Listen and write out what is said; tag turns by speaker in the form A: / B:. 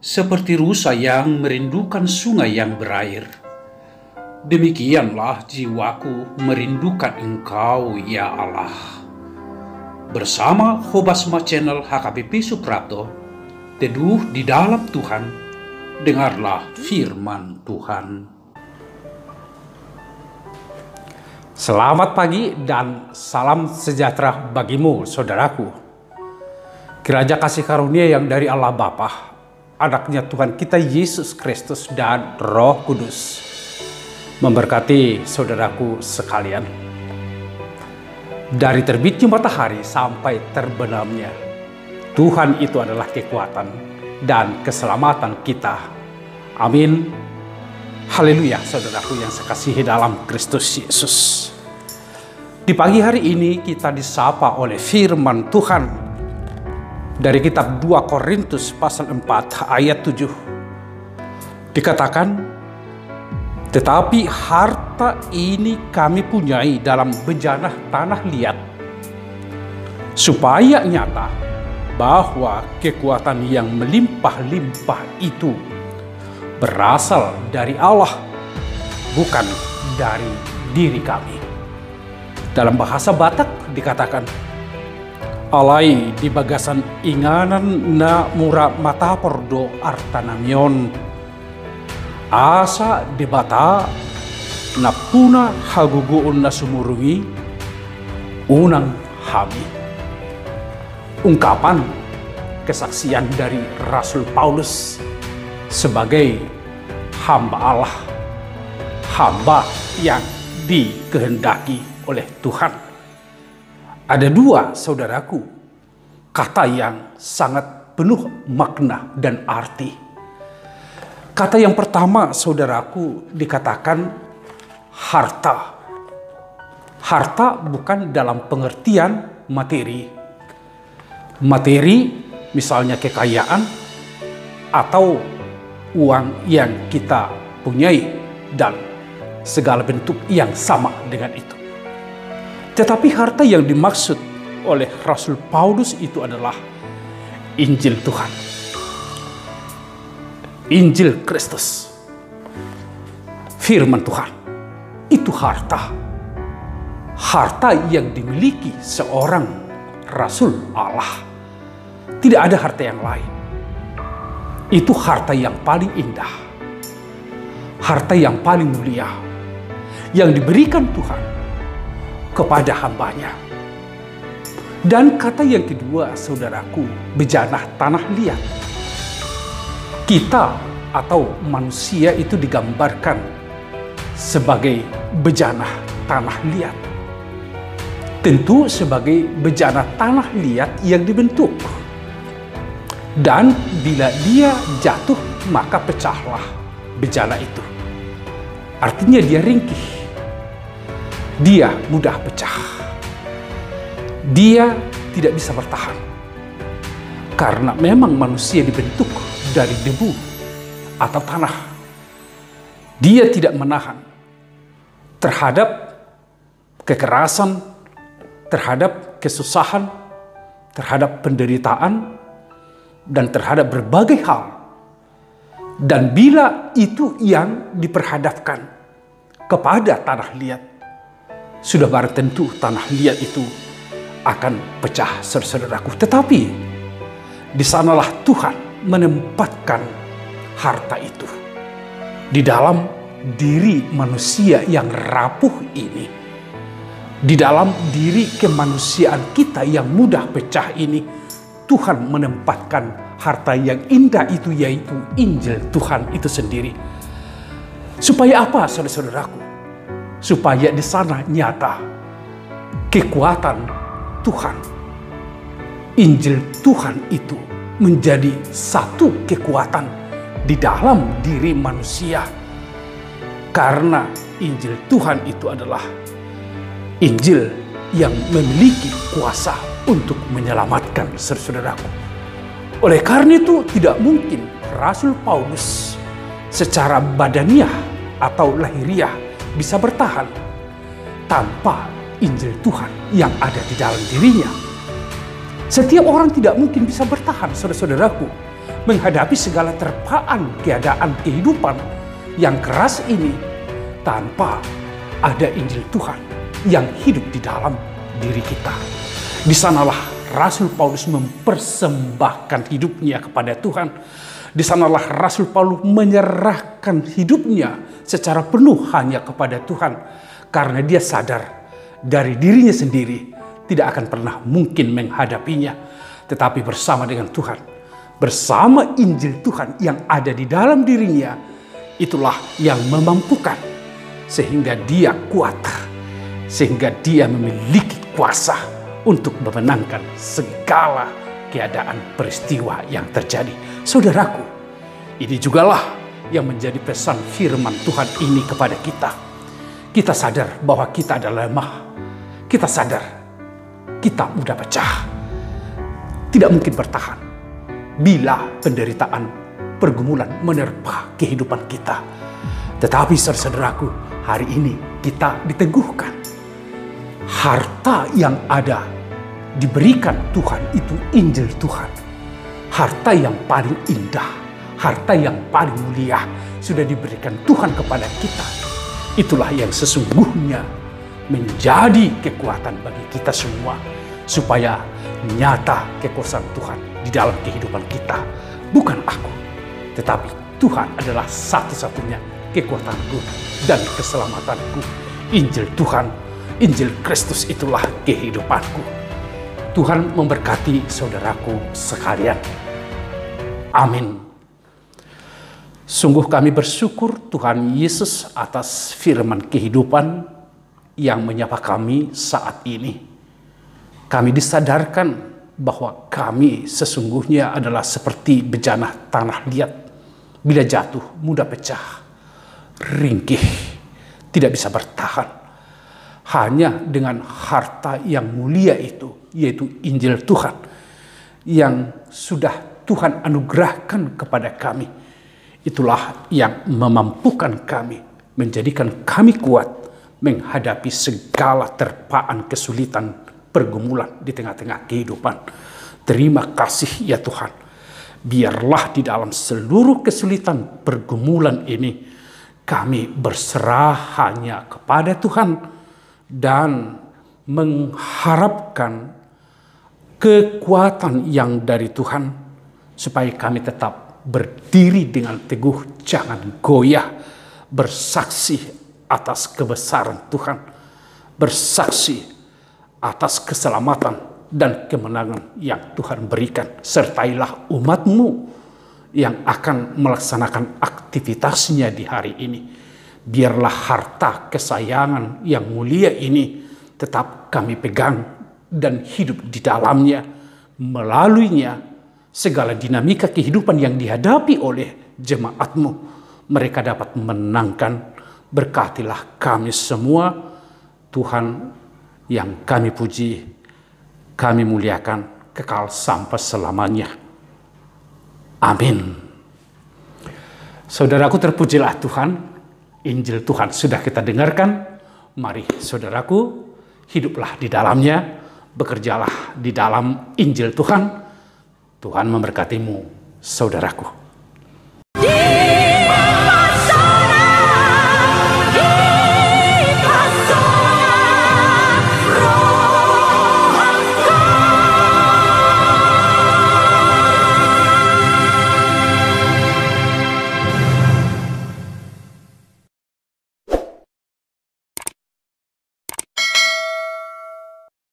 A: seperti rusa yang merindukan sungai yang berair. Demikianlah jiwaku merindukan Engkau, ya Allah. Bersama Hobasma Channel HKBP Suprapto, teduh di dalam Tuhan, dengarlah firman Tuhan.
B: Selamat pagi dan salam sejahtera bagimu, saudaraku. Kiranya kasih karunia yang dari Allah Bapa, anaknya Tuhan kita Yesus Kristus dan Roh Kudus memberkati saudaraku sekalian. Dari terbitnya matahari sampai terbenamnya, Tuhan itu adalah kekuatan dan keselamatan kita. Amin. Haleluya, saudaraku yang saya kasihi dalam Kristus Yesus. Di pagi hari ini kita disapa oleh firman Tuhan dari kitab 2 Korintus pasal 4 ayat 7. Dikatakan, tetapi harta ini kami punyai dalam bejana tanah liat, supaya nyata bahwa kekuatan yang melimpah-limpah itu berasal dari Allah, bukan dari diri kami. Dalam bahasa Batak dikatakan, alai di bagasan inganan na mura mata pordo artanamion, asa di bata na puna haguguun na sumurungi unang hami. Ungkapan kesaksian dari Rasul Paulus sebagai hamba Allah, hamba yang dikehendaki oleh Tuhan. Ada dua, saudaraku, kata yang sangat penuh makna dan arti. Kata yang pertama, saudaraku, dikatakan harta. Harta bukan dalam pengertian materi. Materi misalnya kekayaan atau uang yang kita punyai dan segala bentuk yang sama dengan itu. Tetapi harta yang dimaksud oleh Rasul Paulus itu adalah Injil Tuhan. Injil Kristus. Firman Tuhan. Itu harta. Harta yang dimiliki seorang Rasul Allah. Tidak ada harta yang lain. Itu harta yang paling indah. Harta yang paling mulia. Yang diberikan Tuhan kepada hambanya. Dan kata yang kedua, saudaraku, bejana tanah liat. Kita atau manusia itu digambarkan sebagai bejana tanah liat. Tentu sebagai bejana tanah liat yang dibentuk. Dan bila dia jatuh, maka pecahlah bejana itu. Artinya dia ringkih. Dia mudah pecah. Dia tidak bisa bertahan. Karena memang manusia dibentuk dari debu atau tanah. Dia tidak menahan terhadap kekerasan, terhadap kesusahan, terhadap penderitaan, dan terhadap berbagai hal. Dan bila itu yang diperhadapkan kepada tanah liat, sudah barang tentu tanah liat itu akan pecah, saudaraku. Tetapi di sanalah Tuhan menempatkan harta itu di dalam diri manusia yang rapuh ini, di dalam diri kemanusiaan kita yang mudah pecah ini. Tuhan menempatkan harta yang indah itu, yaitu Injil Tuhan itu sendiri. Supaya apa, saudara-saudaraku? Supaya di sana nyata kekuatan Tuhan. Injil Tuhan itu menjadi satu kekuatan di dalam diri manusia. Karena Injil Tuhan itu adalah Injil yang memiliki kuasa untuk menyelamatkan, saudaraku. Oleh karena itu tidak mungkin Rasul Paulus secara badaniah atau lahiriah bisa bertahan tanpa Injil Tuhan yang ada di dalam dirinya. Setiap orang tidak mungkin bisa bertahan, saudara-saudaraku. menghadapi segala terpaan keadaan kehidupan yang keras ini tanpa ada Injil Tuhan yang hidup di dalam diri kita. Di sanalah Rasul Paulus mempersembahkan hidupnya kepada Tuhan. Di sanalah Rasul Paulus menyerahkan hidupnya secara penuh hanya kepada Tuhan. Karena dia sadar dari dirinya sendiri tidak akan pernah mungkin menghadapinya. Tetapi bersama dengan Tuhan, bersama Injil Tuhan yang ada di dalam dirinya, itulah yang memampukan. Sehingga dia kuat, sehingga dia memiliki kuasa untuk memenangkan segala keadaan peristiwa yang terjadi. Saudaraku, ini jugalah yang menjadi pesan firman Tuhan ini kepada kita. Kita sadar bahwa kita adalah lemah. Kita sadar kita mudah pecah. Tidak mungkin bertahan bila penderitaan, pergumulan menerpa kehidupan kita. Tetapi saudaraku, hari ini kita diteguhkan. Harta yang ada diberikan Tuhan itu Injil Tuhan. Harta yang paling indah, harta yang paling mulia sudah diberikan Tuhan kepada kita. Itulah yang sesungguhnya menjadi kekuatan bagi kita semua, supaya nyata kekuasaan Tuhan di dalam kehidupan kita. Bukan aku, tetapi Tuhan adalah satu-satunya kekuatanku dan keselamatanku. Injil Tuhan, Injil Kristus itulah kehidupanku. Tuhan memberkati saudaraku sekalian. Amin. Sungguh kami bersyukur Tuhan Yesus atas firman kehidupan yang menyapa kami saat ini. Kami disadarkan bahwa kami sesungguhnya adalah seperti bejana tanah liat. Bila jatuh mudah pecah, ringkih, tidak bisa bertahan. Hanya dengan harta yang mulia itu, yaitu Injil Tuhan, yang sudah Tuhan anugerahkan kepada kami, itulah yang memampukan kami, menjadikan kami kuat menghadapi segala terpaan kesulitan, pergumulan di tengah-tengah kehidupan. Terima kasih ya Tuhan. Biarlah di dalam seluruh kesulitan pergumulan ini, kami berserah hanya kepada Tuhan dan mengharapkan kekuatan yang dari Tuhan, supaya kami tetap berdiri dengan teguh, jangan goyah, bersaksi atas kebesaran Tuhan, bersaksi atas keselamatan dan kemenangan yang Tuhan berikan. Sertailah umat-Mu yang akan melaksanakan aktivitasnya di hari ini. Biarlah harta kesayangan yang mulia ini tetap kami pegang dan hidup di dalamnya. Melaluinya segala dinamika kehidupan yang dihadapi oleh jemaat-Mu, mereka dapat menangkan. Berkatilah kami semua, Tuhan yang kami puji, kami muliakan kekal sampai selamanya. Amin. Saudaraku, terpujilah Tuhan. Injil Tuhan sudah kita dengarkan. Mari saudaraku, hiduplah di dalamnya, bekerjalah di dalam Injil Tuhan. Tuhan memberkatimu, saudaraku.